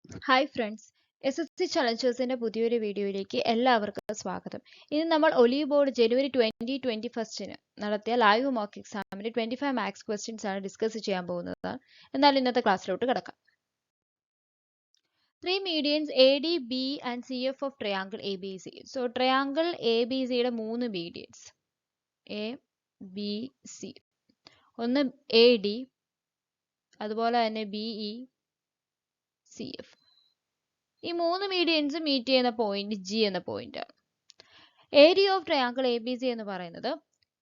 Hi friends, SSC ചലഞ്ചേഴ്സിന്റെ പുതിയൊരു വീഡിയോയിലേക്ക് എല്ലാവർക്കും സ്വാഗതം. ഇന്ന് നമ്മൾ ഒലീവ് ബോർഡ് ജനുവരി 2021 നടത്തിയ ലൈവ് മോക്ക് എക്സാമിന്റെ 25 മാത്സ് ക്വസ്റ്റ്യൻസ് ആണ് ഡിസ്കസ് ചെയ്യാൻ പോകുന്നത്. എന്നാൽ ഇന്നത്തെ ക്ലാസ്സിലോട്ട് കിടക്കാം. 3 medians AD, B and CF of triangle ABC. So triangle ABC യുടെ 3 medians A, B, C. ഒന്ന് AD, അതുപോലെ തന്നെ BE, CF. ഈ 3 മീഡിയൻസ് മീറ്റ് ചെയ്യുന്ന പോയിന്റ് G എന്ന പോയിന്റ് ആണ്. ഏരിയ ഓഫ് ട്രയാങ്കിൾ ABC എന്ന് പറയുന്നത്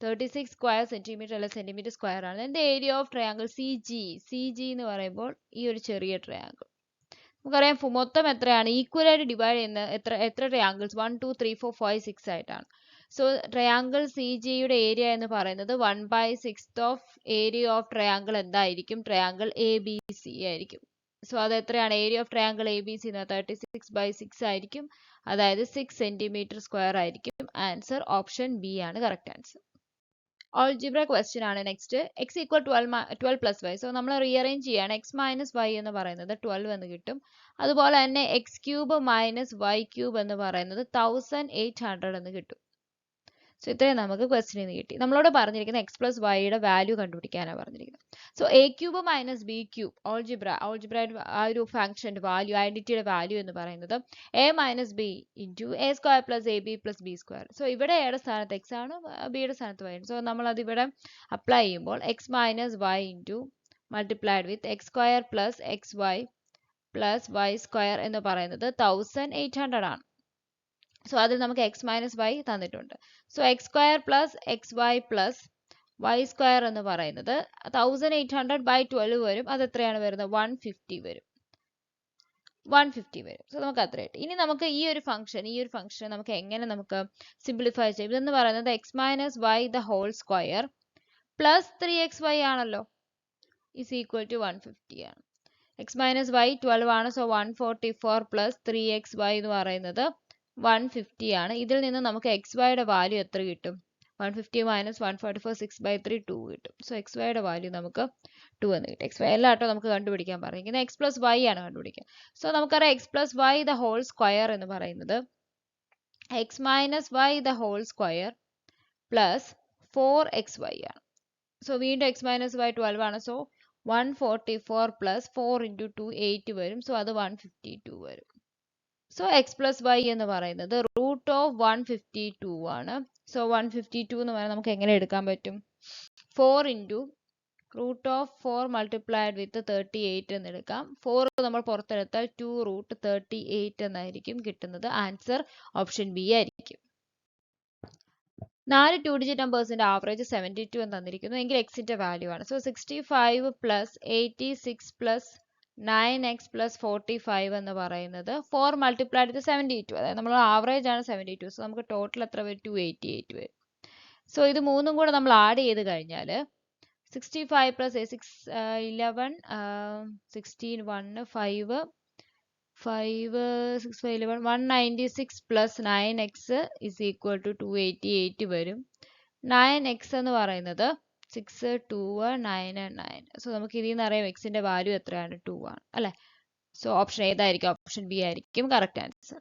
36 സ്ക്വയർ സെന്റിമീറ്റർ അല്ല സെന്റിമീറ്റർ സ്ക്വയർ ആണ്. അതിന്റെ ഏരിയ ഓഫ് ട്രയാങ്കിൾ CG എന്ന് പറയുമ്പോൾ ഈ ഒരു ചെറിയ ട്രയാങ്കിൾ നമുക്കറിയാം മൊത്തം എത്രയാണ് ഈക്വൽ ആയിട്ട് ഡിവൈഡ് ചെയ്യുന്ന എത്ര ട്രയാങ്കിൾസ് 1 2 3 4 5 6 ആയിട്ടാണ്. സോ ട്രയാങ്കിൾ CGയുടെ ഏരിയ എന്ന് പറയുന്നത് 1/6 ഓഫ് ഏരിയ ഓഫ് ട്രയാങ്കിൾ എന്തായിരിക്കും? ട്രയാങ്കിൾ ABC ആയിരിക്കും. സോ അത് എത്രയാണ്? ഏരിയ ഓഫ് ട്രയാങ്കിൾ ABC 36/6 ആയിരിക്കും. അതായത് 6 സെന്റിമീറ്റർ സ്ക്വയർ ആയിരിക്കും. ആൻസർ ഓപ്ഷൻ ബി ആണ് കറക്റ്റ് ആൻസർ. ഓൾജിബ്ര ക്വസ്റ്റ്യൻ ആണ് next. x equal 12 plus y. So നമ്മൾ റീഅറേഞ്ച് ചെയ്യാണ്. x മൈനസ് വൈ എന്ന് പറയുന്നത് 12 എന്ന് കിട്ടും. അതുപോലെ തന്നെ x cube minus y cube എന്ന് പറയുന്നത് 1800 എന്ന് കിട്ടും. സോ ഇത്രയും നമുക്ക് ക്വസ്റ്റ്യൻ നിന്ന് കിട്ടി. നമ്മളോട് പറഞ്ഞിരിക്കുന്നത് എക്സ് പ്ലസ് വൈയുടെ വാല്യൂ കണ്ടുപിടിക്കാനാണ് പറഞ്ഞിരിക്കുന്നത്. So A cube minus B cube ഓൾജിബ്രയുടെ ആ ഒരു ഫംഗ്ഷന്റെ വാല്യൂ, ഐഡന്റിറ്റിയുടെ വാല്യൂ എന്ന് പറയുന്നത് A minus B into A square plus A B plus B square. So ഇവിടെ എയുടെ സ്ഥാനത്ത് എക്സ് ആണ്, ബിയുടെ സ്ഥാനത്ത് വൈ ആണ്. സോ നമ്മൾ അത് ഇവിടെ അപ്ലൈ ചെയ്യുമ്പോൾ x minus y into multiplied with x square plus x y plus y square എന്ന് പറയുന്നത് 1800 ആണ്. സോ അതിൽ നമുക്ക് എക്സ് മൈനസ് വൈ തന്നിട്ടുണ്ട്. So x square plus x y plus y square എന്ന് പറയുന്നത് 1800/12 വരും. അത് എത്രയാണ് വരുന്നത്? 150 വരും. 150 വരും. സോ നമുക്ക് അത്രയായിട്ട്. ഇനി നമുക്ക് ഈ ഒരു ഫംഗ്ഷൻ നമുക്ക് എങ്ങനെ നമുക്ക് സിംപ്ലിഫൈ ചെയ്യും? ഇതെന്ന് പറയുന്നത് x minus y the whole square plus 3xy ആണല്ലോ, ഇസ് ഈക്വൽ ടു 150 ആണ്. എക്സ് മൈനസ് വൈ 12 ആണ്. സോ 144 പ്ലസ് 3xy എന്ന് പറയുന്നത് 150 ആണ്. ഇതിൽ നിന്ന് നമുക്ക് എക്സ് വൈയുടെ വാല്യൂ എത്ര കിട്ടും? 150 മൈനസ് 144 6/3 2 കിട്ടും. സോ എക്സ് വൈയുടെ വാല്യൂ നമുക്ക് 2 എന്ന് കിട്ടും. എക്സ് വൈ എല്ലാട്ടോ നമുക്ക് കണ്ടുപിടിക്കാൻ പറഞ്ഞിരിക്കുന്നത് എക്സ് പ്ലസ് വൈ ആണ് കണ്ടുപിടിക്കുക. സോ നമുക്കറിയാം x plus y the whole square എന്ന് പറയുന്നത് x minus y the whole square plus 4xy ആണ്. സോ വീണ്ടും എക്സ് മൈനസ് വൈ 12 ആണ്. സോ 144 പ്ലസ് 4 ഇൻറ്റു 2 8 വരും. സോ അത് 152 വരും. സോ എക്സ് പ്ലസ് വൈ എന്ന് പറയുന്നത് റൂട്ട് ഓഫ് 152 ആണ്. സോ 152 എന്ന് പറഞ്ഞാൽ നമുക്ക് എങ്ങനെ എടുക്കാൻ പറ്റും? 4 into root of 4 multiplied with 38 എന്ന് എടുക്കാം. 4 നമ്മൾ പുറത്തെടുത്താൽ 2 റൂട്ട് 38 എന്നായിരിക്കും കിട്ടുന്നത്. ആൻസർ ഓപ്ഷൻ ബി ആയിരിക്കും. 4 2 ഡിജിറ്റ് നമ്പേഴ്സിന്റെ ആവറേജ് 72 എന്ന് തന്നിരിക്കുന്നു എങ്കിൽ എക്സിന്റെ വാല്യൂ ആണ്. So 65 plus 86 plus 9x plus 45 എന്ന് പറയുന്നത് 4 മൾട്ടിപ്ലൈഡ് വിത്ത് 72, അതായത് നമ്മൾ ആവറേജ് ആണ് 72. സോ നമുക്ക് ടോട്ടൽ എത്ര വരും? 288 വരും. സോ ഇത് മൂന്നും കൂടെ നമ്മൾ ആഡ് ചെയ്ത് കഴിഞ്ഞാൽ 65 plus 6 11 16 1 5 5 6 5 11 196 plus 9x is equal to 288 വരും. 9x എന്ന് പറയുന്നത് 6 2 9 9. സോ നമുക്ക് ഇതിൽ നിന്ന് അറിയാം എക്സിന്റെ വാല്യൂ എത്രയാണ്? 2 ആണ് അല്ലെ. സോ ഓപ്ഷൻ ഏതായിരിക്കും? ഓപ്ഷൻ ബി ആയിരിക്കും കറക്റ്റ് ആൻസർ.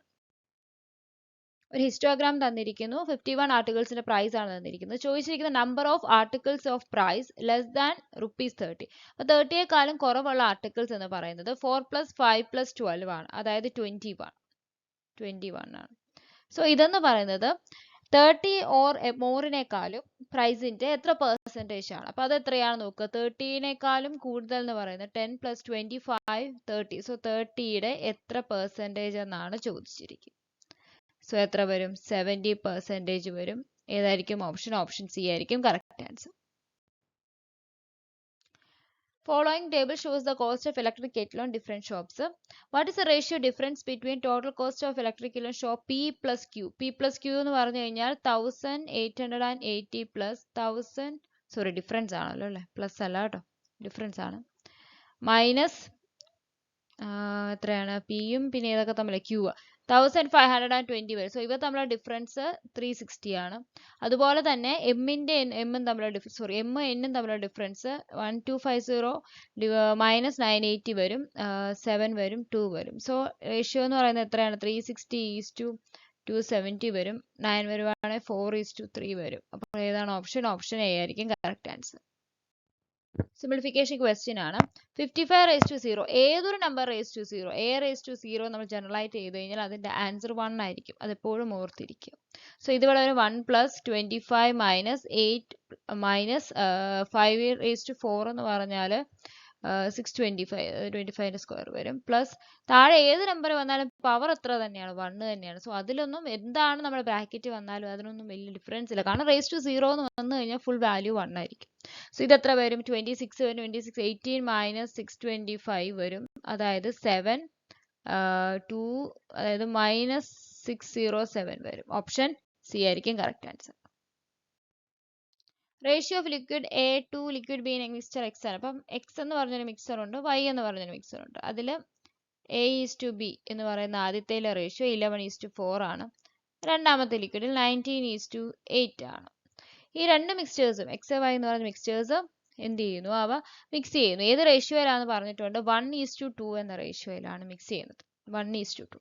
ഒരു ഹിസ്റ്റോഗ്രാം തന്നിരിക്കുന്നു. 51 ആർട്ടിക്കിൾസിന്റെ പ്രൈസ് ആണ് തന്നിരിക്കുന്നത്. ചോദിച്ചിരിക്കുന്ന number of articles of price less than ₹30. അപ്പോൾ 30യേക്കാളും കുറവുള്ള ആർട്ടിക്കിൾസ് എന്ന് പറയുന്നത് 4 + 5 + 12 ആണ്, അതായത് 21 ആണ്. സോ ഇതെന്ന് പറയുന്നത് 30 ഓർ മോറിനേക്കാളും പ്രൈസിന്റെ എത്ര പെർസെൻറ്റേജ് ആണ്? അപ്പോൾ അത് എത്രയാണ് നോക്കുക. 30നേക്കാളും കൂടുതൽ എന്ന് പറയുന്നത് 10 + 25 30. സോ 30യുടെ എത്ര പെർസെൻറ്റേജ് എന്നാണ് ചോദിച്ചിരിക്കുന്നത്. സോ എത്ര വരും? 70% വരും. ഏതായിരിക്കും ഓപ്ഷൻ? ഓപ്ഷൻ സി ആയിരിക്കും correct answer. Following table shows the cost of electric kettle on different shops. What is the ratio difference between total cost of electric kettle on shop P plus Q? P plus Q എന്ന് പറഞ്ഞു കഴിഞ്ഞാൽ 1880 plus 1000, sorry difference ആണല്ലോ അല്ലേ, plus അല്ല കേട്ടോ, difference ആണ്. Minus എത്രയാണ്? പിയും പിന്നെ ഏതൊക്കെ തമ്മിൽ? ക്യൂ. 1520 വരും. സോ ഇവ തമ്മിലുള്ള ഡിഫറൻസ് 360 ആണ്. അതുപോലെ തന്നെ എമ്മിൻ്റെ എമ്മും തമ്മിലുള്ള ഡിഫറൻസ് എമ്മും എന്നും തമ്മിലുള്ള ഡിഫറൻസ് 1250 മൈനസ് 980 വരും, 7 വരും, 2 വരും. സോ റേഷ്യോ എന്ന് പറയുന്നത് എത്രയാണ്? 360:270 വരും. 9 വരുവാണെങ്കിൽ 4:3 വരും. അപ്പോൾ ഏതാണ് ഓപ്ഷൻ? ഓപ്ഷൻ എ ആയിരിക്കും കറക്റ്റ് ആൻസർ. സിംപ്ലിഫിക്കേഷൻ ക്വസ്റ്റ്യൻ ആണ്. 55:0 ഏതൊരു നമ്പർ (0) a⁻0 നമ്മൾ ജനറലൈറ്റ് ചെയ്ത് കഴിഞ്ഞാൽ അതിന്റെ ആൻസർ 1 ആയിരിക്കും. അതെപ്പോഴും ഓർത്തിരിക്കുക. സോ ഇതുപോലെ ഒരു 1 + 25 - 8 - 5⁴ എന്ന് പറഞ്ഞാൽ 625 സ്ക്വയർ വരും. പ്ലസ് താഴെ ഏത് നമ്പർ വന്നാലും പവർ എത്ര തന്നെയാണ്? 1 തന്നെയാണ്. സോ അതിലൊന്നും എന്താണ് നമ്മുടെ ബ്രാക്കറ്റ് വന്നാലും അതിനൊന്നും വലിയ ഡിഫറൻസ് ഇല്ല. കാരണം (0) എന്ന് വന്നു കഴിഞ്ഞാൽ ഫുൾ വാല്യൂ 1 ആയിരിക്കും. സോ ഇത് എത്ര വരും? 26 വരും. 26 18 - 625 വരും. അതായത് 7 2 അതായത് -607 വരും. ഓപ്ഷൻ സി ആയിരിക്കും correct answer. Ratio of liquid A to liquid B mixture x ആണ്. അപ്പം എക്സ് എന്ന് പറഞ്ഞൊരു മിക്സർ ഉണ്ട്, വൈ എന്ന് പറഞ്ഞൊരു മിക്സർ ഉണ്ട്. അതിൽ A:B എന്ന് പറയുന്ന ആദ്യത്തേലെ റേഷ്യോ 11:4 ആണ്. രണ്ടാമത്തെ ലിക്വിഡിൽ 19:8 ആണ്. ഈ രണ്ട് മിക്സ്ചേഴ്സും എക്സ് വൈ എന്ന് പറയുന്ന മിക്സ്ചേഴ്സ് എന്ത് ചെയ്യുന്നു? അവ മിക്സ് ചെയ്യുന്നു. ഏത് റേഷ്യോയിലാണെന്ന് പറഞ്ഞിട്ടുണ്ട്? 1:2 എന്ന റേഷ്യോയിലാണ് മിക്സ് ചെയ്യുന്നത്. 1:2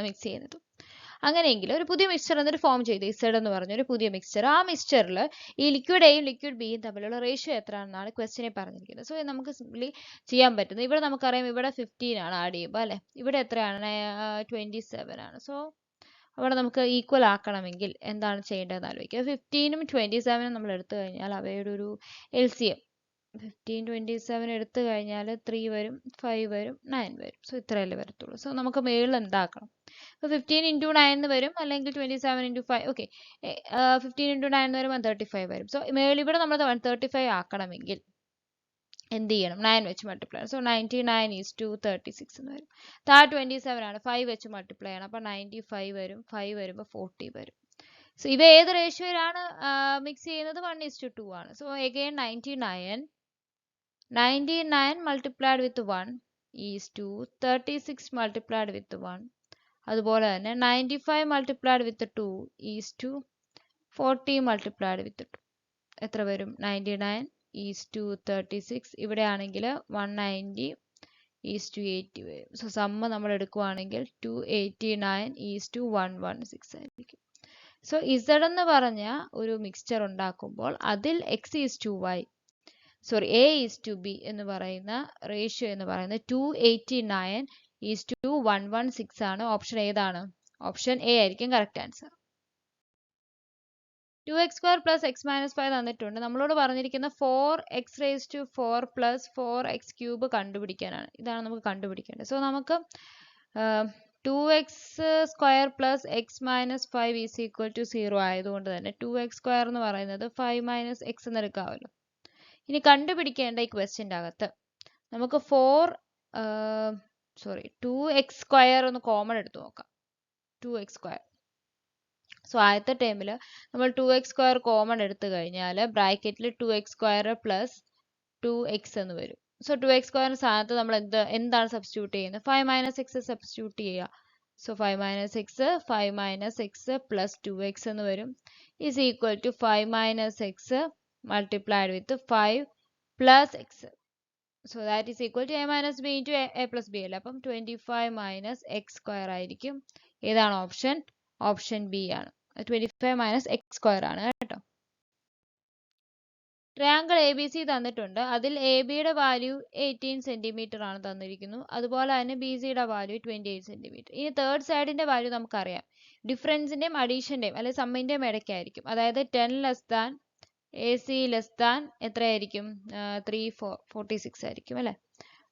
മിക്സ് ചെയ്യുന്നത്. അങ്ങനെയെങ്കിൽ ഒരു പുതിയ മിക്സ്ചർ എന്നിട്ട് ഫോം ചെയ്ത് ഇസഡ് എന്ന് പറഞ്ഞൊരു പുതിയ മിക്സ്ചർ. ആ മിക്സ്ചറിൽ ഈ ലിക്വിഡ് എയും ലിക്വിഡ് ബിയും തമ്മിലുള്ള റേഷ്യോ എത്രയാണെന്നാണ് ക്വസ്റ്റിനെ പറഞ്ഞിരിക്കുന്നത്. സോ നമുക്ക് സിംപ്ലി ചെയ്യാൻ പറ്റുന്നത്, ഇവിടെ നമുക്കറിയാം ഇവിടെ 15 ആണ് ആഡ് ചെയ്യുമ്പോൾ അല്ലേ, ഇവിടെ എത്രയാണ്? 27 ആണ്. സോ അവിടെ നമുക്ക് ഈക്വൽ ആക്കണമെങ്കിൽ എന്താണ് ചെയ്യേണ്ടതെന്ന് ആലോചിക്കുക. 15ഉം 27ഉം നമ്മൾ എടുത്തു കഴിഞ്ഞാൽ അവയുടെ ഒരു LCM 15 27 എടുത്തു കഴിഞ്ഞാൽ 3 വരും, 5 വരും, 9 വരും. സോ ഇത്രയല്ലേ വരത്തുള്ളൂ. സോ നമുക്ക് മേളിൽ എന്താക്കണം? ഇപ്പോൾ 15 × 9 വരും, അല്ലെങ്കിൽ 27 × 5. ഓക്കെ, 15 × 9 വരും, 135 വരും. സോ മേളിൽ ഇവിടെ നമ്മൾ 135 ആക്കണമെങ്കിൽ എന്ത് ചെയ്യണം? 9 വെച്ച് മൾട്ടിപ്ലൈ ചെയ്യണം. സോ 99:36 എന്ന് വരും. താഴെ 27 ആണ്, 5 വെച്ച് മൾട്ടിപ്ലൈ ചെയ്യണം. അപ്പോൾ 95 വരും, 5 വരുമ്പോൾ 40 വരും. സോ ഇവ ഏത് റേഷ്യോയിലാണ് മിക്സ് ചെയ്യുന്നത്? 1:2 ആണ്. So again 99 multiplied with 1 is to 36 multiplied with 1. അതുപോലെ തന്നെ 95 multiplied with 2 is to 40 multiplied with 2. എത്ര വരും? 99 is to 36. ഇവിടെ ആണെങ്കിൽ 190 is to 80 വരും. സോ സമ്മ് നമ്മൾ എടുക്കുവാണെങ്കിൽ 289 is to 116 ആയിരിക്കും. സോ ഇസഡ് എന്ന് പറഞ്ഞ ഒരു മിക്സ്ചർ ഉണ്ടാക്കുമ്പോൾ അതിൽ A is to B എന്ന് പറയുന്ന റേഷ്യോ എന്ന് പറയുന്നത് 289 is to 116 ആണ്. ഓപ്ഷൻ ഏതാണ്? ഓപ്ഷൻ എ ആയിരിക്കും കറക്റ്റ് ആൻസർ. 2x² + x - 5 തന്നിട്ടുണ്ട്. നമ്മളോട് പറഞ്ഞിരിക്കുന്ന 4x⁴ + 4x³ കണ്ടുപിടിക്കാനാണ്. ഇതാണ് നമുക്ക് കണ്ടുപിടിക്കേണ്ടത്. സോ നമുക്ക് 2x² + x - 5 = 0 ആയതുകൊണ്ട് തന്നെ 2x² എന്ന് പറയുന്നത് 5 - x എന്ന് എടുക്കാമല്ലോ. ഇനി കണ്ടുപിടിക്കേണ്ട ഈ ക്വസ്റ്റ്യൻ്റെ അകത്ത് നമുക്ക് 2x² ഒന്ന് കോമൺ എടുത്ത് നോക്കാം. 2x². സോ ആദ്യത്തെ ടേമിൽ നമ്മൾ 2x² കോമൺ എടുത്തു കഴിഞ്ഞാൽ ബ്രാക്കറ്റിൽ 2x² + 2x എന്ന് വരും. സോ 2x² സ്ഥാനത്ത് നമ്മൾ എന്താണ് സബ്സ്റ്റിറ്റ്യൂട്ട് ചെയ്യുന്നത്? 5 - x സബ്സ്റ്റിറ്റ്യൂട്ട് ചെയ്യുക. സോ 5 - x + 2x എന്ന് വരും, is equal to 5 - x multiplied with 5 plus x. So that is equal to a minus b into a plus b അല്ലേ. അപ്പം 25 - x² ആയിരിക്കും. ഏതാണ് ഓപ്ഷൻ? ഓപ്ഷൻ ബി ആണ്. 25 - x² ആണ് കേട്ടോ. ട്രയാങ്കിൾ ABC തന്നിട്ടുണ്ട്. അതിൽ ABയുടെ വാല്യൂ 18 സെന്റിമീറ്റർ ആണ് തന്നിരിക്കുന്നു. അതുപോലെ തന്നെ BCയുടെ വാല്യൂ 28 സെന്റിമീറ്റർ. ഇനി തേർഡ് സൈഡിന്റെ വാല്യൂ നമുക്കറിയാം. ഡിഫറൻസിന്റെയും അഡീഷന്റെയും അല്ലെങ്കിൽ സമ്മിന്റെയും ഇടയ്ക്കായിരിക്കും. അതായത് 10 less than AC less than എത്രയായിരിക്കും? 46 ആയിരിക്കും അല്ലേ,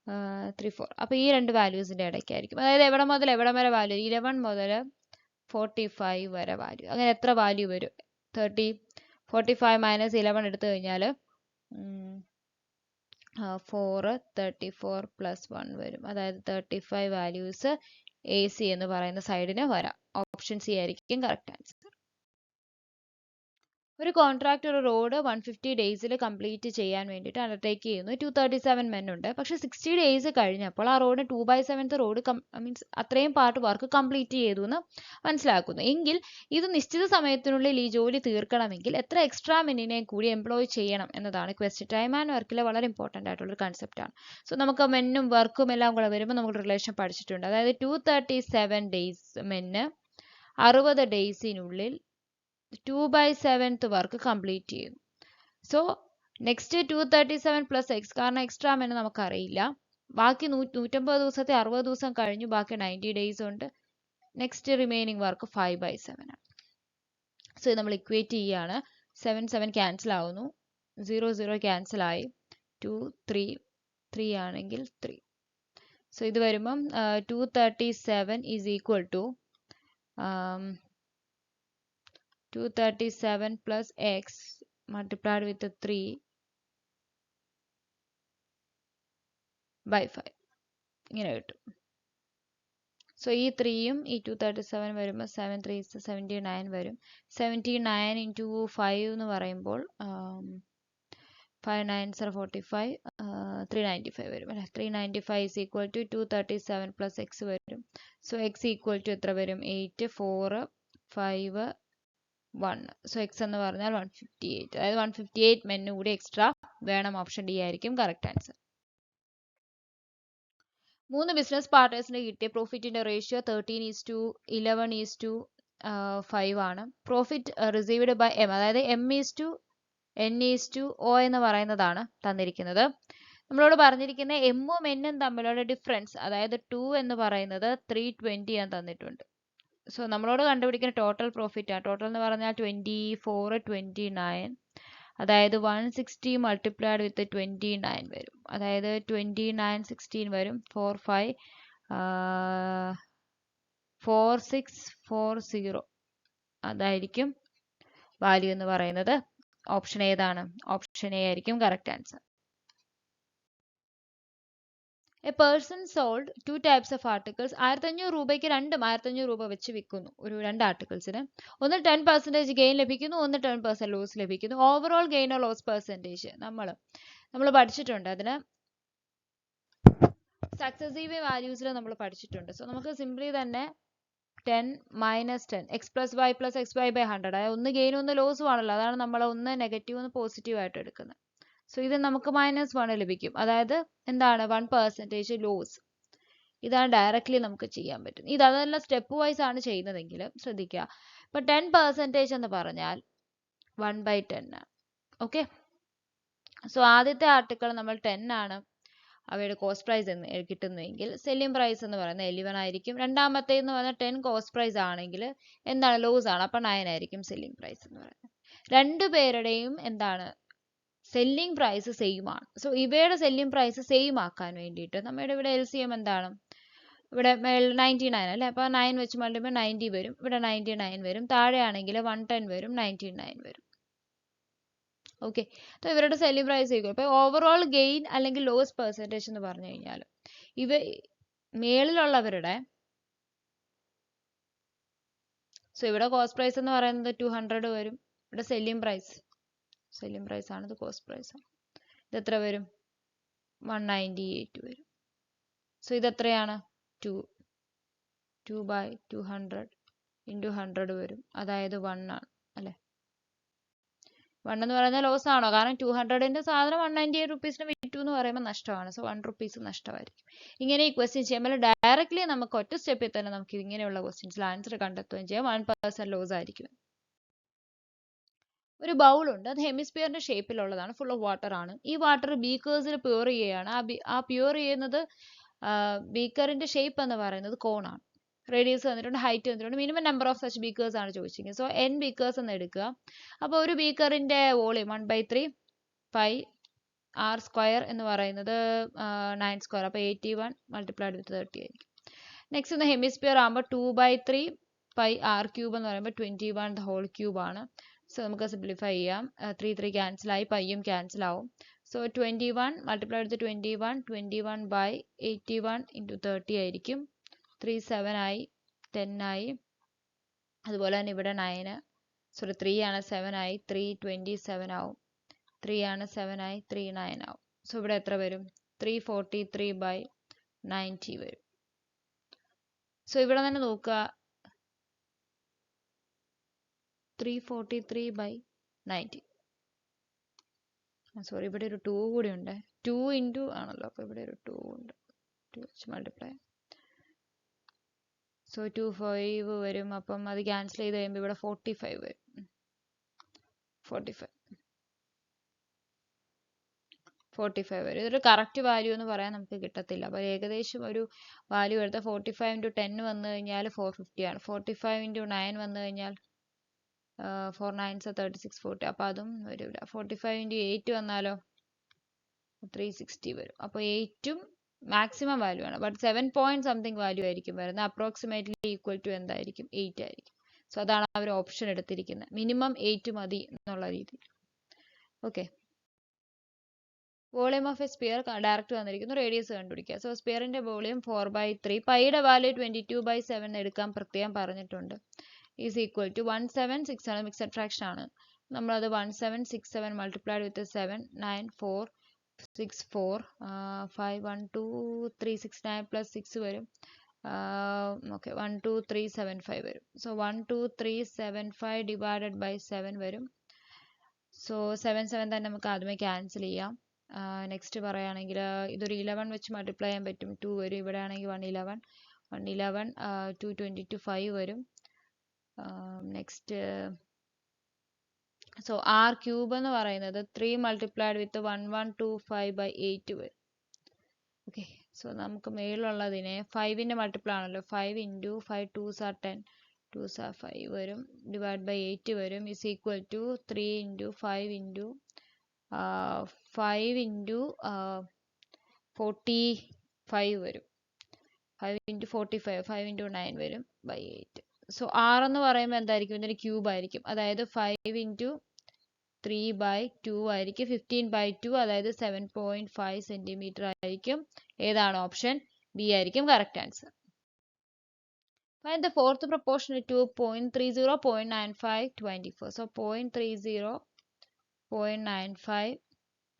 34. അപ്പോൾ ഈ രണ്ട് വാല്യൂസിന്റെ ഇടയ്ക്കായിരിക്കും. അതായത് എവിടെ മുതൽ എവിടെ വരെ വാല്യൂ? 11 മുതൽ 45 വരെ വാല്യൂ. അങ്ങനെ എത്ര വാല്യൂ വരും? 45 - 11 എടുത്തു കഴിഞ്ഞാൽ 4 34 + 1 വരും. അതായത് 35 വാല്യൂസ് AC എന്ന് പറയുന്ന സൈഡിന് വരാം. ഓപ്ഷൻ സി ആയിരിക്കും കറക്റ്റ് ആൻസർ. ഒരു കോൺട്രാക്ട് ഒരു റോഡ് 150 ഡേയ്സിൽ കംപ്ലീറ്റ് ചെയ്യാൻ വേണ്ടിയിട്ട് അണ്ടർടേക്ക് ചെയ്യുന്നു. 237 men ഉണ്ട്. പക്ഷെ 60 ഡേയ്സ് കഴിഞ്ഞപ്പോൾ ആ റോഡ് 2/7 റോഡ് മീൻസ് അത്രയും പാർട്ട് വർക്ക് കംപ്ലീറ്റ് ചെയ്തു എന്ന് മനസ്സിലാക്കുന്നു. എങ്കിൽ ഇത് നിശ്ചിത സമയത്തിനുള്ളിൽ ഈ ജോലി തീർക്കണമെങ്കിൽ എത്ര എക്സ്ട്രാ മെന്നിനെ കൂടി എംപ്ലോയ് ചെയ്യണം എന്നതാണ് ക്വസ്റ്റ്യൻ. ടൈം ആൻഡ് വർക്കിലെ വളരെ ഇമ്പോർട്ടൻ്റ് ആയിട്ടുള്ളൊരു കൺസെപ്റ്റാണ്. സോ നമുക്ക് മെന്നും വർക്കും എല്ലാം കൂടെ വരുമ്പോൾ നമുക്ക് റിലേഷൻ പഠിച്ചിട്ടുണ്ട്. അതായത് 237 ഡേയ്സ് മെന്ന് 60 ഡേയ്സിനുള്ളിൽ 2/7 വർക്ക് കംപ്ലീറ്റ് ചെയ്യുന്നു. സോ നെക്സ്റ്റ് 237 പ്ലസ് എക്സ്, കാരണം എക്സ്ട്രാ മെന്ന് നമുക്കറിയില്ല. ബാക്കി 150 ദിവസത്തെ 60 ദിവസം കഴിഞ്ഞു, ബാക്കി 90 ഡേയ്സ് ഉണ്ട്. നെക്സ്റ്റ് റിമൈനിങ് വർക്ക് 5/7 ആണ്. സോ ഇത് നമ്മൾ ഇക്വേറ്റ് ചെയ്യുകയാണ്. 7 ക്യാൻസൽ ആവുന്നു, 0 ക്യാൻസൽ ആയി, 2 3 ആണെങ്കിൽ 3. സോ ഇത് വരുമ്പം 237 is equal to 237 plus x multiplied with 3/5 ഇങ്ങനെ കിട്ടും. സോ ഈ 3യും ഈ 237 വരുമ്പോൾ 7 3 79 വരും. 79 into 5 എന്ന് പറയുമ്പോൾ 5 9 45 395 വരും അല്ലേ. 395 is equal to 237 plus x വരും. സോ x equal to എത്ര വരും? 8 4 5 1. സോ എക്സ് എന്ന് പറഞ്ഞാൽ 158. അതായത് 158 മെന്നു കൂടി എക്സ്ട്രാ വേണം. ഓപ്ഷൻ ഡി ആയിരിക്കും കറക്റ്റ് ആൻസർ. 3 ബിസിനസ് പാർട്ട്നേഴ്സിന് കിട്ടിയ പ്രോഫിറ്റിന്റെ റേഷ്യോ 13:11:5 ആണ്. പ്രോഫിറ്റ് റിസീവ്ഡ് ബൈ എം, അതായത് M/N/O എന്ന് പറയുന്നതാണ് തന്നിരിക്കുന്നത്. നമ്മളോട് പറഞ്ഞിരിക്കുന്ന എമ്മും എന്നും തമ്മിലുള്ള ഡിഫറൻസ്, അതായത് 2 എന്ന് പറയുന്നത് 320 ആണ് തന്നിട്ടുണ്ട്. സോ നമ്മളോട് കണ്ടുപിടിക്കുന്ന ടോട്ടൽ പ്രോഫിറ്റ് ആണ്. ടോട്ടൽ എന്ന് പറഞ്ഞാൽ 24 29, അതായത് 160 മൾട്ടിപ്ലൈഡ് വിത്ത് 29 വരും. അതായത് 29 16 വരും. 4 5 4640 അതായിരിക്കും വാല്യൂ എന്ന് പറയുന്നത്. ഓപ്ഷൻ ഏതാണ്? ഓപ്ഷൻ എ ആയിരിക്കും correct answer. A person sold 2 types of articles. 1500 രൂപയ്ക്ക് 1500 രൂപ വെച്ച് വിൽക്കുന്നു ഒരു 2 ആർട്ടിക്കിൾസിന്. ഒന്ന് 10% ഗെയിൻ ലഭിക്കുന്നു, ഒന്ന് 10% ലോസ് ലഭിക്കുന്നു. Overall gain or loss percentage നമ്മൾ പഠിച്ചിട്ടുണ്ട്. അതിന് സക്സസീവ് വാല്യൂസിൽ നമ്മൾ പഠിച്ചിട്ടുണ്ട്. സോ നമുക്ക് സിംപ്ലി തന്നെ 10 - 10 x plus y plus x y by 100, അതായത് ഒന്ന് ഗെയിനും ഒന്ന് ലോസും ആണല്ലോ. അതാണ് നമ്മൾ ഒന്ന് നെഗറ്റീവ് ഒന്ന് പോസിറ്റീവ് ആയിട്ട് എടുക്കുന്നത്. സോ ഇത് നമുക്ക് -1 ലഭിക്കും. അതായത് എന്താണ്? 1% ലോസ്. ഇതാണ് ഡയറക്റ്റ്ലി നമുക്ക് ചെയ്യാൻ പറ്റും. അതെല്ലാം സ്റ്റെപ്പ് വൈസ് ആണ് ചെയ്യുന്നതെങ്കിൽ ശ്രദ്ധിക്കുക. ഇപ്പൊ 10% എന്ന് പറഞ്ഞാൽ 1/10 ആണ്. ഓക്കെ. സോ ആദ്യത്തെ ആർട്ടിക്കിൾ നമ്മൾ 10 ആണ് അവയുടെ കോസ്റ്റ് പ്രൈസ് എന്ന് കിട്ടുന്നതെങ്കിൽ സെല്ലിംഗ് പ്രൈസ് എന്ന് പറയുന്നത് 11 ആയിരിക്കും. രണ്ടാമത്തെ എന്ന് പറഞ്ഞാൽ 10 കോസ്റ്റ് പ്രൈസ് ആണെങ്കിൽ എന്താണ്? ലോസ് ആണ്. അപ്പൊ 9 ആയിരിക്കും സെല്ലിംഗ് പ്രൈസ് എന്ന് പറയുന്നത്. രണ്ടുപേരുടെയും എന്താണ്? സെല്ലിംഗ് പ്രൈസ് സെയിം ആണ്. സോ ഇവയുടെ സെല്ലിംഗ് പ്രൈസ് സെയിം ആക്കാൻ വേണ്ടിയിട്ട് നമ്മുടെ ഇവിടെ LCM എന്താണ്? ഇവിടെ 99 അല്ലേ. അപ്പൊ 9 വെച്ച് മൾട്ടിപ്ലൈ 90 വരും. ഇവിടെ 99 വരും. താഴെയാണെങ്കിൽ 110 വരും, 99 വരും. ഓക്കെ. അപ്പോൾ ഇവരുടെ സെല്ലിംഗ് പ്രൈസ് ഈക്വൽ. ഇപ്പോൾ ഓവറോൾ ഗെയിൻ അല്ലെങ്കിൽ ലോസ് പെർസെൻറ്റേജ് എന്ന് പറഞ്ഞു കഴിഞ്ഞാൽ മേളിലുള്ളവരുടെ ഇവിടെ കോസ്റ്റ് പ്രൈസ് എന്ന് പറയുന്നത് 200 വരും. ഇവിടെ സെല്ലിംഗ് പ്രൈസ് ആണ്, ഇത് കോസ്റ്റ് പ്രൈസ് ആണ്. ഇത് എത്ര വരും? 198 വരും. സോ ഇത് എത്രയാണ്? 2/200 × 100 വരും. അതായത് 1 ആണ് അല്ലേ. 1 എന്ന് പറയുന്നത് ലോസ് ആണോ? കാരണം 200ന്റെ സാധനം 198 റുപ്പീസിന് വിറ്റു എന്ന് പറയുമ്പോൾ നഷ്ടമാണ്. സോ 1 റുപ്പീസ് നഷ്ടമായിരിക്കും. ഇങ്ങനെ ഈ ക്വസ്റ്റ്യൻ ചെയ്യുമ്പോൾ ഡയറക്റ്റ്ലി നമുക്ക് ഒറ്റ സ്റ്റെപ്പിൽ തന്നെ നമുക്ക് ഇങ്ങനെയുള്ള ക്വസ്റ്റ്യൻസിൽ ആൻസർ കണ്ടെത്തുകയും ചെയ്യാം. 1% ലോസ് ആയിരിക്കും. ഒരു ബൗൾ ഉണ്ട്. അത് ഹെമിസ്ഫിയറിന്റെ ഷേപ്പിലുള്ളതാണ്, ഫുൾ ഓഫ് വാട്ടർ ആണ്. ഈ വാട്ടർ ബീക്കേഴ്സിൽ പ്യൂർ ചെയ്യുകയാണ്. ആ പ്യൂർ ചെയ്യുന്നത് ബീക്കറിന്റെ ഷേപ്പ് എന്ന് പറയുന്നത് കോണാണ്. റേഡിയസ് തന്നിട്ടുണ്ട്, ഹൈറ്റ് തന്നിട്ടുണ്ട്, minimum number of such beakers ആണ് ചോദിച്ചിരിക്കുന്നത്. സോ n ബീക്കേഴ്സ് എന്ന് എടുക്കുക. അപ്പോൾ ഒരു ബീക്കറിന്റെ വോളിയം 1/3 പൈ r സ്ക്വയർ എന്ന് പറയുന്നത് 9 സ്ക്വയർ. അപ്പോൾ 81 മൾട്ടിപ്ലൈഡ് വിത്ത് 30 ആയിരിക്കും. നെക്സ്റ്റ് ഒന്ന് ഹെമിസ്ഫിയർ ആകുമ്പോൾ 2/3 പൈ r ക്യൂബ് എന്ന് പറയുമ്പോൾ 21 ദ ഹോൾ ക്യൂബ് ആണ്. സോ നമുക്ക് സിംപ്ലിഫൈ ചെയ്യാം. 3 ക്യാൻസൽ ആയി, പൈയും ക്യാൻസൽ ആവും. സോ 21 മൾട്ടിപ്ലൈഡ് വിത്ത് 21/81 × 30 ആയിരിക്കും. 3 7 ആയി, 10 ആയി. അതുപോലെ തന്നെ ഇവിടെ 9. സോറി 3 ആണ് 7 ആയി 327 ആവും 3 ആണ് 7 ആയി 39 ആവും. സോ ഇവിടെ എത്ര വരും 343/90 വരും. സോ ഇവിടെ തന്നെ നോക്കുക 343/90. സോറി ഇവിടെ ഒരു 2 കൂടി ഉണ്ട് 2 ഇൻറ്റു ആണല്ലോ അപ്പോൾ ഇവിടെ ഒരു 2 ഉണ്ട് 2 വെച്ച് മൾട്ടിപ്ലൈ. സോ 25 വരും. അപ്പം അത് ക്യാൻസൽ ചെയ്ത് കഴിയുമ്പോൾ ഇവിടെ 45 വരും 45 വരും. ഇതൊരു കറക്റ്റ് വാല്യൂ എന്ന് പറയാൻ നമുക്ക് കിട്ടത്തില്ല. അപ്പോൾ ഏകദേശം ഒരു വാല്യൂ എടുത്താൽ 45 ഇൻറ്റു 10 വന്നു കഴിഞ്ഞാൽ 450 ആണ്. 45 ഇൻറ്റു 9 വന്നു കഴിഞ്ഞാൽ 4 9s 36 40. അപ്പോൾ അതും വരില്ല. 45 ഇൻറ്റു 8 വന്നാലോ 360 വരും. അപ്പോൾ 8ഉം മാക്സിമം വാല്യൂ ആണ്. ബട്ട് 7 പോയിന്റ് സംതിങ് വാല്യൂ ആയിരിക്കും വരുന്നത്. അപ്രോക്സിമേറ്റ്ലി ഈക്വൽ ടു എന്തായിരിക്കും 8 ആയിരിക്കും. സോ അതാണ് അവർ ഓപ്ഷൻ എടുത്തിരിക്കുന്നത്. മിനിമം 8 മതി എന്നുള്ള രീതിയിൽ. Okay. Volume of a sphere direct തന്നിരിക്കുന്നു. റേഡിയസ് കണ്ടുപിടിക്കുക. സോ സ്പിയറിന്റെ വോളിയം 4/3. പൈയുടെ വാല്യൂ 22/7 എടുക്കാൻ പ്രത്യേകം പറഞ്ഞിട്ടുണ്ട്. ഈസ് ഈക്വൽ ടു 1767 ആണ്. മിക്സഡ് ഫ്രാക്ഷൻ ആണ്. നമ്മളത് 1767 മൾട്ടിപ്ലൈഡ് വിത്ത് 7 9 4 6 4 5 1 2 3 6 9 പ്ലസ് 6 വരും. ഓക്കെ 12375 വരും. സോ 12375 ഡിവൈഡഡ് ബൈ 7 വരും. സോ 7 7 തന്നെ നമുക്ക് ആദ്യമേ ക്യാൻസൽ ചെയ്യാം. നെക്സ്റ്റ് പറയുകയാണെങ്കിൽ ഇതൊരു 11 വെച്ച് മൾട്ടിപ്ലൈ ചെയ്യാൻ പറ്റും. 2 വരും. ഇവിടെ ആണെങ്കിൽ 111 222 5 വരും. നെക്സ്റ്റ് സോ ആർ ക്യൂബ് എന്ന് പറയുന്നത് 3 മൾട്ടിപ്ലൈഡ് വിത്ത് 1125/8 വരും. ഓക്കെ. സോ നമുക്ക് മേലുള്ളതിനെ 5ന്റെ മൾട്ടിപ്പിൾ ആണല്ലോ 5 into 5 2s are 10 2s are 5 വരും ഡിവൈഡ് ബൈ 8 വരും is equal to 3 into 5 into 5 into 45 വരും 5 ഇൻറ്റു 45 5 ഇൻറ്റു 9 വരും ബൈ 8. സോ ആർ എന്ന് പറയുമ്പോൾ എന്തായിരിക്കും ഇതിന് ക്യൂബ് ആയിരിക്കും. അതായത് 5 ഇൻറ്റു 3/2 ആയിരിക്കും 15/2 അതായത് 7.5 സെന്റിമീറ്റർ ആയിരിക്കും. ഏതാണ് ഓപ്ഷൻ ബി ആയിരിക്കും correct answer. Find the fourth proportion to 0.30, 0.95, 24. So 0.30, 0.95,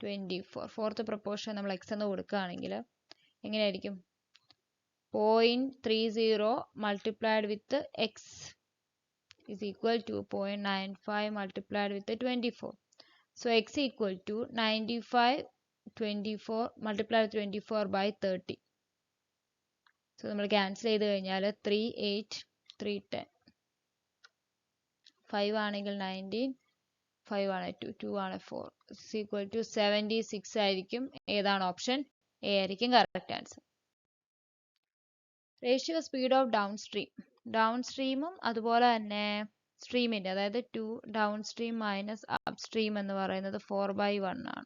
24. Fourth proportion നമ്മൾ x എന്ന് കൊടുക്കുകയാണെങ്കിൽ എങ്ങനെയായിരിക്കും 0.30 multiplied with x is equal to 0.95 multiplied with 24. So x equal to 95 24 multiplied with 24 by 30. So നമ്മൾ ക്യാൻസൽ ചെയ്ത് കഴിഞ്ഞാൽ 3 8 3 10 5 ആണെങ്കിൽ 19 5 ആണ് 2 2 ആണ് 4 is equal to 76 ആയിരിക്കും. ഏതാണ് ഓപ്ഷൻ എ ആയിരിക്കും correct answer. Ratio speed of downstream ഡൗൺ സ്ട്രീമും അതുപോലെ തന്നെ സ്ട്രീമിന്റെ അതായത് 2 downstream minus upstream എന്ന് പറയുന്നത് 4/1 ആണ്.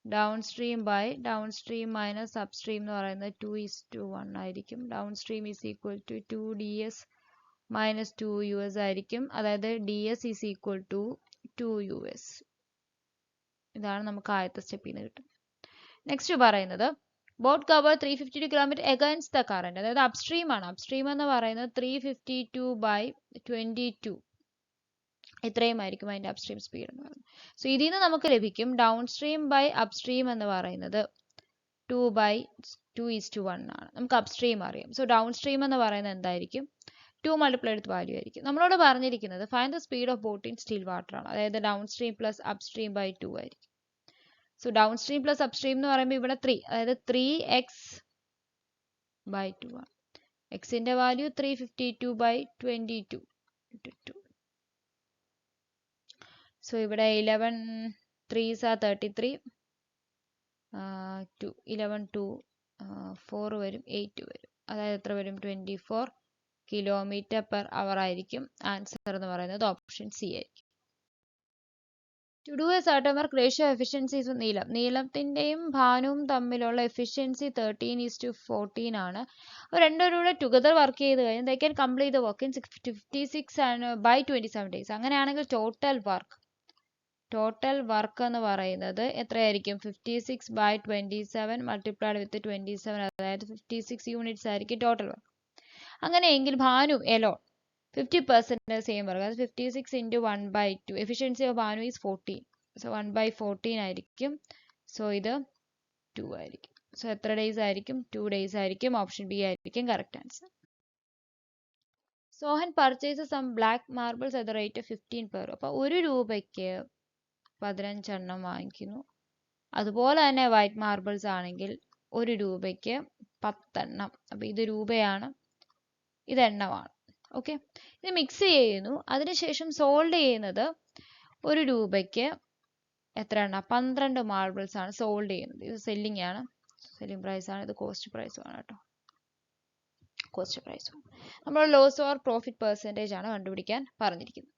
Downstream by downstream minus upstream എന്ന് പറയുന്നത് 2:1 ആയിരിക്കും. Downstream is equal to 2ds minus 2us ആയിരിക്കും. അതായത് ds is equal to 2us. ഇതാണ് നമുക്ക് ആദ്യത്തെ സ്റ്റെപ്പിൽ നിന്ന് കിട്ടും. നെക്സ്റ്റ് പറയുന്നത് boat cover 352 kilometre against the current. അതായത് അപ്സ്ട്രീം ആണ്. അപ്സ്ട്രീം എന്ന് പറയുന്നത് 352/22 ഇത്രയും ആയിരിക്കും അതിന്റെ അപ്സ്ട്രീം സ്പീഡ് എന്ന് പറയുന്നത്. സോ ഇതിൽ നിന്ന് നമുക്ക് ലഭിക്കും ഡൗൺ സ്ട്രീം ബൈ അപ്സ്ട്രീം എന്ന് പറയുന്നത് 2/2:1 ആണ്. നമുക്ക് അപ്സ്ട്രീം അറിയാം. സോ ഡൗൺ സ്ട്രീം എന്ന് പറയുന്നത് എന്തായിരിക്കും 2 മൾട്ടിപ്ലൈഡ് വിത്ത് വാല്യൂ ആയിരിക്കും. നമ്മളോട് പറഞ്ഞിരിക്കുന്നത് find the speed of boat in still water ആണ്. അതായത് downstream plus upstream by 2 ആയിരിക്കും. സോ ഡൗൺ സ്ട്രീം പ്ലസ് അപ്സ്ട്രീം എന്ന് പറയുമ്പോൾ ഇവിടെ 3 അതായത് 3x/2 ആണ്. എക്സിന്റെ വാല്യൂ 352/22. സോ ഇവിടെ 11 3s are 33 2 11 2 4 വരും 8 വരും. അതായത് എത്ര വരും 24 km/h ആയിരിക്കും. ആൻസർ എന്ന് പറയുന്നത് ഓപ്ഷൻ സി ആയിരിക്കും. To do a certain work, ratio efficiency is നീളത്തിന്റെയും ഭാനുവും തമ്മിലുള്ള എഫിഷ്യൻസി 13:14 ആണ്. അപ്പോൾ രണ്ടുപേരുടെ ടുഗദർ വർക്ക് ചെയ്ത് കഴിഞ്ഞാൽ they can complete the work in 56/27 days. അങ്ങനെയാണെങ്കിൽ ടോട്ടൽ വർക്ക് എന്ന് പറയുന്നത് എത്രയായിരിക്കും 56/27 മൾട്ടിപ്ലൈഡ് വിത്ത് 27 അതായത് 56 യൂണിറ്റ്സ് ആയിരിക്കും ടോട്ടൽ വർക്ക്. അങ്ങനെയെങ്കിൽ ഭാനു എലോൺ 50% സെയിം വർക്ക്. അത് 56 into 1/2. Efficiency of Bhanu is 14. So 1/14 ആയിരിക്കും. സോ ഇത് 2 ആയിരിക്കും. സോ എത്ര ഡേയ്സ് ആയിരിക്കും? 2 days ആയിരിക്കും. ഓപ്ഷൻ ബി ആയിരിക്കും correct answer. Sohan purchase some black marbles at the rate of 15 per. അപ്പോൾ 1 രൂപയ്ക്ക് 15 എണ്ണം വാങ്ങിക്കുന്നു. അതുപോലെ തന്നെ വൈറ്റ് മാർബിൾസ് ആണെങ്കിൽ 1 രൂപയ്ക്ക് 10 എണ്ണം. അപ്പോൾ ഇത് രൂപയാണ്, ഇത് എണ്ണമാണ്. ഓക്കെ, ഇത് മിക്സ് ചെയ്യുന്നു. അതിനുശേഷം സോൾഡ് ചെയ്യുന്നത് 1 രൂപയ്ക്ക് എത്ര എണ്ണം? 12 മാർബിൾസ് ആണ് സോൾഡ് ചെയ്യുന്നത്. ഇത് സെല്ലിംഗ് ആണ്, സെല്ലിംഗ് പ്രൈസ് ആണ്. ഇത് കോസ്റ്റ് പ്രൈസും ആണ് കേട്ടോ, കോസ്റ്റ് പ്രൈസും. നമ്മൾ ലോസ് ഓർ പ്രോഫിറ്റ് പെർസെൻറ്റേജ് ആണ് കണ്ടുപിടിക്കാൻ പറഞ്ഞിരിക്കുന്നത്.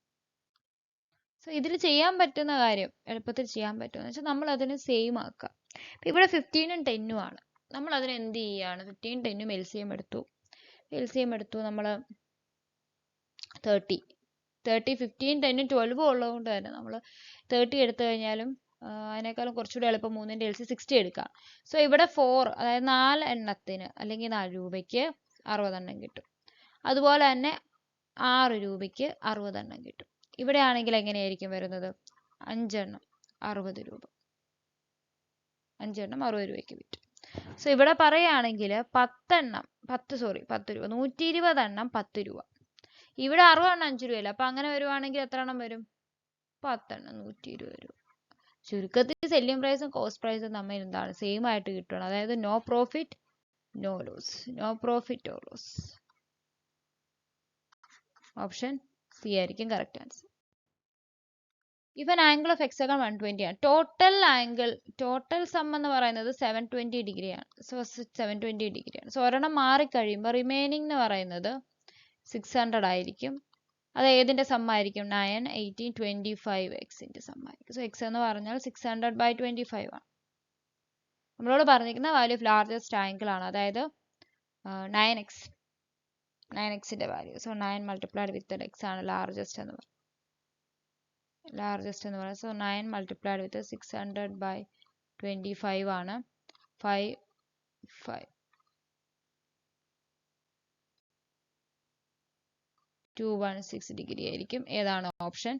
സോ ഇതിൽ ചെയ്യാൻ പറ്റുന്ന കാര്യം, എളുപ്പത്തിൽ ചെയ്യാൻ പറ്റുമെന്ന് വെച്ചാൽ നമ്മൾ അതിനെ സെയിം ആക്കുക. ഇവിടെ 15ഉം 10ഉം ആണ്. നമ്മൾ അതിന് എന്ത് ചെയ്യുകയാണ്? 15 10ഉം LCM എടുത്തു. LCM എടുത്തു നമ്മൾ 30. 15 10 12 ഉള്ളതുകൊണ്ട് തന്നെ നമ്മൾ 30 എടുത്തു കഴിഞ്ഞാലും അതിനേക്കാളും കുറച്ചുകൂടി എളുപ്പം 3ന്റെ LC 60 എടുക്കാം. സോ ഇവിടെ 4, അതായത് 4 എണ്ണത്തിന് അല്ലെങ്കിൽ 4 രൂപയ്ക്ക് 60 എണ്ണം കിട്ടും. അതുപോലെ തന്നെ 6 രൂപയ്ക്ക് 60 എണ്ണം കിട്ടും. ഇവിടെ ആണെങ്കിൽ എങ്ങനെയായിരിക്കും വരുന്നത്? 5 എണ്ണം 60 രൂപ. 5 എണ്ണം 60 രൂപയ്ക്ക് വിറ്റും. സോ ഇവിടെ പറയുകയാണെങ്കിൽ 10 രൂപ, 120 എണ്ണം 10 രൂപ. ഇവിടെ 60 എണ്ണം 5 രൂപയല്ല. അപ്പൊ അങ്ങനെ വരുവാണെങ്കിൽ എത്ര എണ്ണം വരും? 10 എണ്ണം 120 രൂപ. ചുരുക്കത്തിൽ സെല്ലിംഗ് പ്രൈസും കോസ്റ്റ് പ്രൈസും തമ്മിൽ എന്താണ്? സെയിം ആയിട്ട് കിട്ടണം. അതായത് no profit no loss, no profit no loss. Option C ആയിരിക്കും correct answer. If an angle of hexagon 120 ആണ്. ടോട്ടൽ സം എന്ന് പറയുന്നത് 720 ഡിഗ്രി ആണ്. സോ 720 ഡിഗ്രി ആണ്. സോ ഒരെണ്ണം മാറിക്കഴിയുമ്പോൾ റിമൈനിങ് എന്ന് പറയുന്നത് 600 ആയിരിക്കും. അത് ഏതിന്റെ സം ആയിരിക്കും? 9, 18, 25 എക്സിന്റെ സം ആയിരിക്കും. സോ എക്സ് എന്ന് പറഞ്ഞാൽ 600/25 ആണ്. നമ്മളോട് പറഞ്ഞിരിക്കുന്ന വാല്യൂ ഓഫ് ലാർജസ്റ്റ് ആംഗിൾ ആണ്, അതായത് 9xന്റെ value. So 9 multiplied with x ആണ് ലാർജസ്റ്റ് എന്ന് പറയുന്നത്. സോ 9 മൾട്ടിപ്ലൈഡ് വിത്ത് 600/25 ആണ് 216 ഡിഗ്രി ആയിരിക്കും. ഏതാണ്? ഓപ്ഷൻ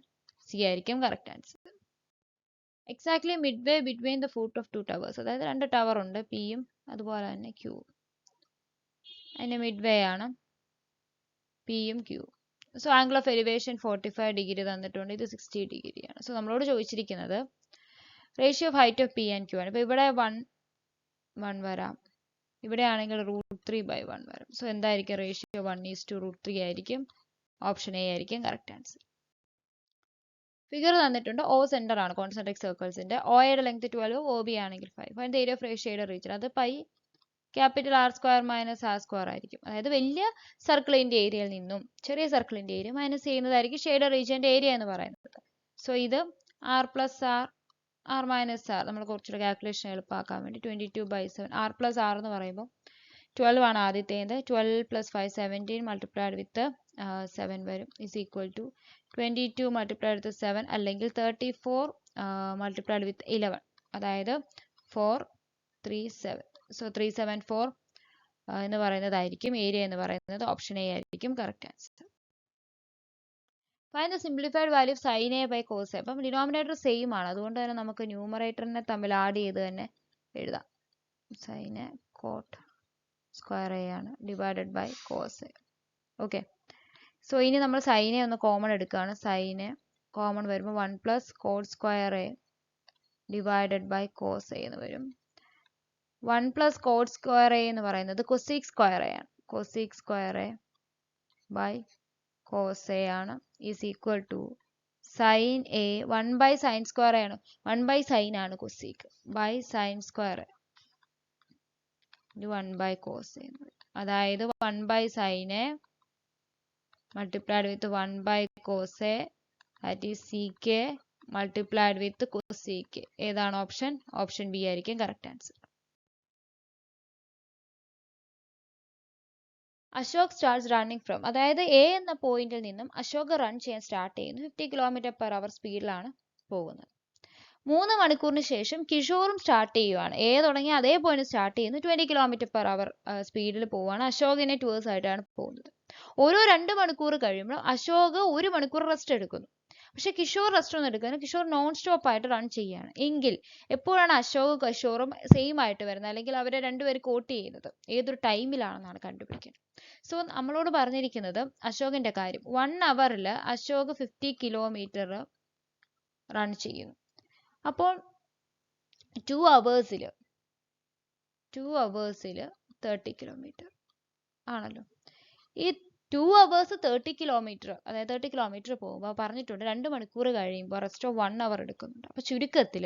സി ആയിരിക്കും correct answer. Exactly midway between the foot of 2 towers. അതായത് 2 ടവർ ഉണ്ട്, പിയും അതുപോലെ തന്നെ ക്യൂവും. അതിന്റെ മിഡ്വേ ആണ് പിയും ക്യൂവും. So angle of elevation 45 degree തന്നിട്ടുണ്ട്. ഇത് 60 ഡിഗ്രി ആണ്. സോ നമ്മളോട് ചോദിച്ചിരിക്കുന്നത് ratio of height of P and Q ആണ്. ഇപ്പൊ ഇവിടെ 1 വരാം, ഇവിടെ ആണെങ്കിൽ √3/1 വരാം. സോ എന്തായിരിക്കും റേഷ്യോ? 1:√3 ആയിരിക്കും. ഓപ്ഷൻ എ ആയിരിക്കും കറക്റ്റ് ആൻസർ. ഫിഗർ തന്നിട്ടുണ്ട്. O സെന്റർ ആണ് കോൺസെൻട്രിക് സർക്കിൾസിന്റെ. OAയുടെ ലെങ്ത് 12, OB ആണെങ്കിൽ 5. ഫൈൻഡ് ദ ഏരിയ ഓഫ് റേഷ്യോയുടെ റീജിയൻ. അത് pi capital R² minus R² ആയിരിക്കും. അതായത് വലിയ സർക്കിളിന്റെ ഏരിയയിൽ നിന്നും ചെറിയ സർക്കിളിന്റെ ഏരിയ മൈനസ് ചെയ്യുന്നതായിരിക്കും ഷെയ്ഡ് റീജിയന്റെ ഏരിയ എന്ന് പറയുന്നത്. സോ ഇത് R മൈനസ് R, നമ്മൾ കുറച്ചുകൂടെ കാൽക്കുലേഷൻ എളുപ്പമാക്കാൻ വേണ്ടി 22/7. R+R എന്ന് പറയുമ്പോൾ 12 ആണ് ആദ്യത്തേത്. 12 + 5 17 മൾട്ടിപ്ലൈഡ് വിത്ത് 7 വരും. Is equal to 22 multiplied with 7 അല്ലെങ്കിൽ 34 മൾട്ടിപ്ലൈഡ് വിത്ത് 11, അതായത് 437. സോ 374 എന്ന് പറയുന്നതായിരിക്കും ഏരിയ എന്ന് പറയുന്നത്. ഓപ്ഷൻ എ ആയിരിക്കും correct answer. Find the simplified value of sin a by cos a. അപ്പം ഡിനോമിനേറ്റർ സെയിം ആണ്, അതുകൊണ്ട് തന്നെ നമുക്ക് ന്യൂമറേറ്ററിനെ തമ്മിൽ ആഡ് ചെയ്ത് തന്നെ എഴുതാം. sin a cot square a ആണ് divided by cos a. Okay, so ഇനി നമ്മൾ sin a ഒന്ന് കോമൺ എടുക്കുകയാണ്. sin a കോമൺ വരുമ്പോൾ 1 + cot square a divided by cos a എന്ന് വരും. 1 + cot സ്ക്വയർ a എന്ന് പറയുന്നത് cosec സ്ക്വയർ a ആണ്. cosec square a by cos a ആണ് is equal to sin a 1/sin square a ആണ്. 1/sin ആണ് cosec by sin square a. ഇത് 1/cos a എന്ന് വരും. അതായത് 1/sin a multiplied with 1/cos a, that is sec a multiplied with cosec a. ഏതാണ് option? Option B ആയിരിക്കും correct answer. Ashok starts running from, അതായത് A എന്ന പോയിന്റിൽ നിന്നും അശോക് റൺ ചെയ്യാൻ സ്റ്റാർട്ട് ചെയ്യുന്നു. 50 km/h സ്പീഡിലാണ് പോകുന്നത്. 3 മണിക്കൂറിന് ശേഷം കിഷോറും സ്റ്റാർട്ട് ചെയ്യുവാണ്. എ തുടങ്ങി അതേ പോയിന്റ് സ്റ്റാർട്ട് ചെയ്യുന്നു. 20 km/h സ്പീഡിൽ പോവുകയാണ്. അശോകിനെ ടുവേഴ്സ് ആയിട്ടാണ് പോകുന്നത്. ഓരോ 2 മണിക്കൂർ കഴിയുമ്പോൾ അശോക് 1 മണിക്കൂർ റെസ്റ്റ് എടുക്കുന്നു. പക്ഷെ കിഷോർ റെസ്റ്റ് ഒന്നും എടുക്കുന്നത്, കിഷോർ നോൺ സ്റ്റോപ്പ് ആയിട്ട് റൺ ചെയ്യുകയാണ്. എങ്കിൽ എപ്പോഴാണ് അശോക് കിഷോറും സെയിം ആയിട്ട് വരുന്നത്, അല്ലെങ്കിൽ അവരെ രണ്ടുപേരും കോട്ട് ചെയ്യുന്നത് ഏതൊരു ടൈമിലാണെന്നാണ് കണ്ടുപിടിക്കുന്നത്. സോ നമ്മളോട് പറഞ്ഞിരിക്കുന്നത് അശോകിന്റെ കാര്യം, 1 അവറിൽ അശോക് 50 കിലോമീറ്റർ റൺ ചെയ്യുന്നു. അപ്പോൾ 2 അവേഴ്സിൽ 30 കിലോമീറ്റർ ആണല്ലോ. ഈ 2 അവേഴ്സ് 30 കിലോമീറ്റർ, അതായത് 30 കിലോമീറ്റർ പോകുമ്പോൾ പറഞ്ഞിട്ടുണ്ട് 2 മണിക്കൂർ കഴിയുമ്പോൾ റെസ്റ്റ് ഓഫ് 1 അവർ എടുക്കുന്നുണ്ട്. അപ്പൊ ചുരുക്കത്തിൽ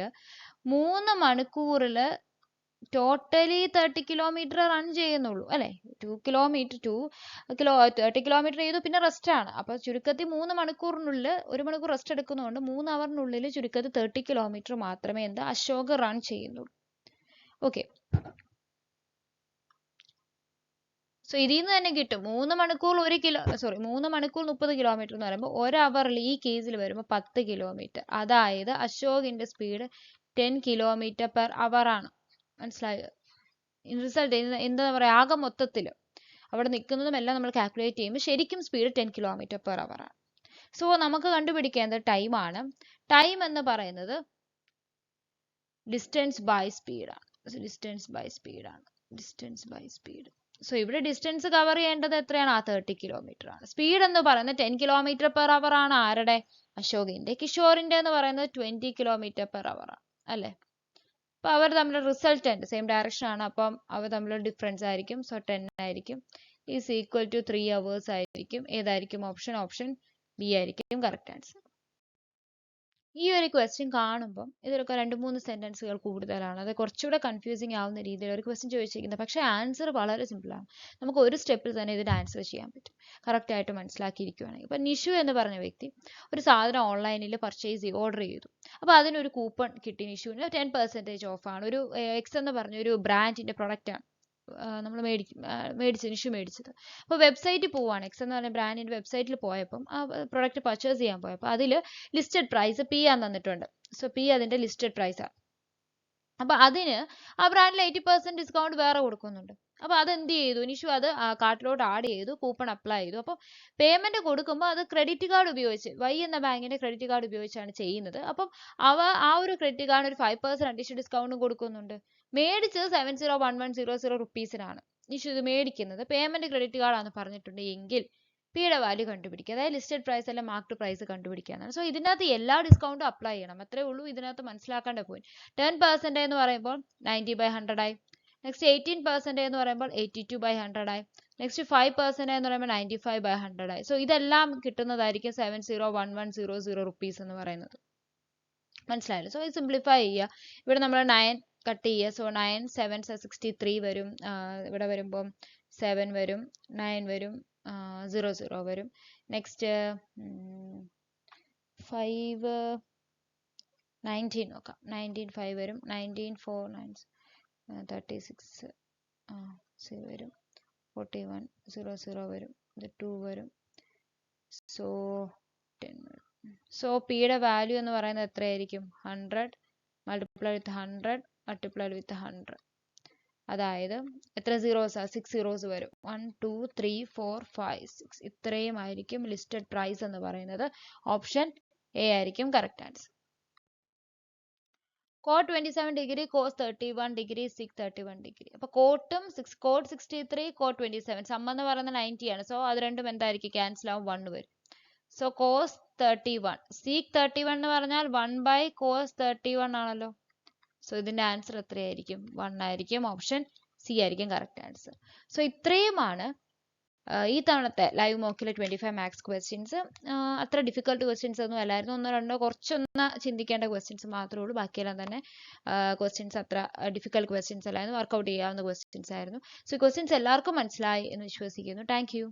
3 മണിക്കൂറിൽ ടോട്ടലി 30 കിലോമീറ്റർ റൺ ചെയ്യുന്നുള്ളൂ അല്ലെ. 30 കിലോമീറ്റർ ചെയ്തു, പിന്നെ റെസ്റ്റ് ആണ്. അപ്പൊ ചുരുക്കത്തിൽ 3 മണിക്കൂറിനുള്ളിൽ 1 മണിക്കൂർ റെസ്റ്റ് എടുക്കുന്നതുകൊണ്ട് 3 അവറിനുള്ളിൽ ചുരുക്കത്തിൽ 30 കിലോമീറ്റർ മാത്രമേ അശോക് റൺ ചെയ്യുന്നുള്ളൂ. ഓക്കെ, സോ ഇതിൽ നിന്ന് തന്നെ കിട്ടും 3 മണിക്കൂർ 3 മണിക്കൂർ 30 കിലോമീറ്റർ എന്ന് പറയുമ്പോൾ 1 അവറിൽ ഈ കേസിൽ വരുമ്പോൾ 10 കിലോമീറ്റർ. അതായത് അശോകിന്റെ സ്പീഡ് 10 കിലോമീറ്റർ പെർ അവർ ആണ്. മനസ്സിലായോ? റിസൾട്ട് എന്താ പറയുക, ആകെ മൊത്തത്തിൽ അവിടെ നിൽക്കുന്നതും എല്ലാം നമ്മൾ കാൽക്കുലേറ്റ് ചെയ്യുമ്പോൾ ശരിക്കും സ്പീഡ് 10 കിലോമീറ്റർ പെർ അവർ ആണ്. സോ നമുക്ക് കണ്ടുപിടിക്കേണ്ട ടൈമാണ്. ടൈം എന്ന് പറയുന്നത് ഡിസ്റ്റൻസ് ബൈ സ്പീഡാണ്. Distance by speed. സോ ഇവിടെ ഡിസ്റ്റൻസ് കവർ ചെയ്യേണ്ടത് എത്രയാണ്? 30 കിലോമീറ്റർ ആണ്. സ്പീഡ് എന്ന് പറയുന്നത് 10 കിലോമീറ്റർ പെർ അവർ ആണ്. ആരുടെ? അശോകിന്റെ. കിഷോറിന്റെ എന്ന് പറയുന്നത് 20 കിലോമീറ്റർ പെർ അവർ ആണ് അല്ലെ. അപ്പൊ അവർ തമ്മിൽ റിസൾട്ടന്റ് സെയിം ഡയറക്ഷൻ ആണ്, അപ്പം അവർ തമ്മിൽ ഡിഫറൻസ് ആയിരിക്കും. സോ 10 ആയിരിക്കും. ഈസ് ഈക്വൽ ടു 3 അവേഴ്സ് ആയിരിക്കും. ഏതായിരിക്കും ഓപ്ഷൻ ബി ആയിരിക്കും കറക്റ്റ് ആൻസർ. ഈ ഒരു ക്വസ്റ്റ്യൻ കാണുമ്പോൾ ഇതിലൊക്കെ 2-3 സെന്റൻസുകൾ കൂടുതലാണ്, അത് കുറച്ചുകൂടെ കൺഫ്യൂസിങ് ആവുന്ന രീതിയിൽ ഒരു ക്വസ്റ്റ്യൻ ചോദിച്ചിരിക്കുന്നത്. പക്ഷേ ആൻസർ വളരെ സിമ്പിളാണ്. നമുക്ക് ഒരു സ്റ്റെപ്പിൽ തന്നെ ഇതിന് ആൻസർ ചെയ്യാൻ പറ്റും, കറക്റ്റ് ആയിട്ട് മനസ്സിലാക്കിയിരിക്കുകയാണെങ്കിൽ. ഇപ്പം നിഷു എന്ന് പറഞ്ഞ വ്യക്തി ഒരു സാധനം ഓൺലൈനിൽ ഓർഡർ ചെയ്തു. അപ്പോൾ അതിനൊരു കൂപ്പൺ കിട്ടി. നിഷുവിന് 10% ഓഫാണ്. ഒരു എക്സ് എന്ന് പറഞ്ഞ ഒരു ബ്രാൻഡിന്റെ പ്രൊഡക്റ്റാണ് നമ്മൾ നിഷു മേടിച്ചത്. അപ്പോൾ വെബ്സൈറ്റിൽ പോവാണ്, എക്സ് എന്ന് പറഞ്ഞ ബ്രാൻഡിന്റെ വെബ്സൈറ്റിൽ പോയപ്പം ആ പ്രൊഡക്റ്റ് പർച്ചേസ് ചെയ്യാൻ പോയപ്പോൾ അതിൽ ലിസ്റ്റഡ് പ്രൈസ് പി ആന്ന് തന്നിട്ടുണ്ട്. സോ പി അതിന്റെ ലിസ്റ്റഡ് പ്രൈസാണ്. അപ്പൊ അതിന് ആ ബ്രാൻഡിൽ 80% ഡിസ്കൗണ്ട് വേറെ കൊടുക്കുന്നുണ്ട്. അപ്പൊ അത് എന്ത് ചെയ്തു, നിഷു അത് കാർട്ടിലോട്ട് ആഡ് ചെയ്തു, കൂപ്പൺ അപ്ലൈ ചെയ്തു. അപ്പം പേയ്മെന്റ് കൊടുക്കുമ്പോൾ അത് ക്രെഡിറ്റ് കാർഡ് ഉപയോഗിച്ച്, വൈ എന്ന ബാങ്കിന്റെ ക്രെഡിറ്റ് കാർഡ് ഉപയോഗിച്ചാണ് ചെയ്യുന്നത്. അപ്പം ആ ഒരു ക്രെഡിറ്റ് കാർഡ് ഒരു 5% അഡീഷണൽ ഡിസ്കൗണ്ടും കൊടുക്കുന്നുണ്ട്. മേടിച്ചത് 701100 റുപ്പീസിനാണ് നിഷു ഇത് മേടിക്കുന്നത്. പേയ്മെന്റ് ക്രെഡിറ്റ് കാർഡ് ആണെന്ന് പറഞ്ഞിട്ടുണ്ട് എങ്കിൽ പിയുടെ വാല്യൂ കണ്ടുപിടിക്കുക, അതായത് ലിസ്റ്റഡ് പ്രൈസ് അല്ല മാർക്ക്ഡ് പ്രൈസ് കണ്ടുപിടിക്കാനാണ്. സോ ഇതിനകത്ത് എല്ലാ ഡിസ്കൗണ്ടും അപ്ലൈ ചെയ്യണം, അത്രേ ഉള്ളൂ ഇതിനകത്ത് മനസ്സിലാക്കേണ്ട പോയിന്റ്. 10% എന്ന് പറയുമ്പോൾ 90/100 ആയി. നെക്സ്റ്റ് 18% എന്ന് പറയുമ്പോൾ 82/100 ആയി. നെക്സ്റ്റ് 5% എന്ന് പറയുമ്പോൾ 95/100 ആയി. സോ ഇതെല്ലാം കിട്ടുന്നതായിരിക്കും 701100 റുപ്പീസ് എന്ന് പറയുന്നത്. മനസ്സിലായല്ലോ? സോ ഇത് സിംപ്ലിഫൈ ചെയ്യുക. ഇവിടെ നമ്മൾ 9 കട്ട് ചെയ്യുക. സോ 9 7 63 വരും. ഇവിടെ വരുമ്പം 7 വരും, 9 വരും, 00 വരും. നെക്സ്റ്റ് 5 19 നോക്കാം. 19 5 വരും. 19 4 9 36 വരും. 41 00 വരും. ഇത് 2 വരും. സോ 10 വരും. സോ പിയുടെ വാല്യൂ എന്ന് പറയുന്നത് എത്രയായിരിക്കും? 100 മൾട്ടിപ്ലൈഡ് വിത്ത് 100 മൾട്ടിപ്ലൈഡ് വിത്ത് 100. അതായത് എത്ര സീറോസ്? 6 സീറോസ് വരും. 1 2 3 4 5 6 ഇത്രയും ആയിരിക്കും ലിസ്റ്റഡ് പ്രൈസ് എന്ന് പറയുന്നത്. ഓപ്ഷൻ എ ആയിരിക്കും കറക്റ്റ് ആൻസർ. കോട്ട് 27 ഡിഗ്രി, കോസ് 31 ഡിഗ്രി, സിക് 31 ഡിഗ്രി. അപ്പൊ കോട്ടും കോട്ട് 63, കോട്ട് 27. സം എന്ന് പറയുന്നത് 90 ആണ്. സോ അത് രണ്ടും എന്തായിരിക്കും? ക്യാൻസൽ ആവും, 1 വരും. സോ കോസ് 31, സീക് 31 എന്ന് പറഞ്ഞാൽ 1/cos 31 ആണല്ലോ. സോ ഇതിന്റെ ആൻസർ എത്രയായിരിക്കും? 1 ആയിരിക്കും. ഓപ്ഷൻ സി ആയിരിക്കും കറക്റ്റ് ആൻസർ. സോ ഇത്രയുമാണ് ഈ തവണത്തെ ലൈവ് മോക്കിലെ 25 മാത്സ് ക്വസ്റ്റ്യൻസ്. അത്ര ഡിഫിക്കൽട്ട് ക്വസ്റ്റ്യൻസ് ഒന്നും അല്ലായിരുന്നു. ഒന്നോ രണ്ടോ കുറച്ചൊന്ന് ചിന്തിക്കേണ്ട ക്വസ്റ്റ്യൻസ് മാത്രമേ ഉള്ളൂ. ബാക്കിയെല്ലാം തന്നെ ക്വസ്റ്റ്യൻസ് അത്ര ഡിഫിക്കൽട്ട് ക്വസ്റ്റ്യൻസ് അല്ലായിരുന്നു, വർക്കൗട്ട് ചെയ്യാവുന്ന ക്വസ്റ്റ്യൻസ് ആയിരുന്നു. സോ ക്വസ്റ്റ്യൻസ് എല്ലാവർക്കും മനസ്സിലായി എന്ന് വിശ്വസിക്കുന്നു. Thank you.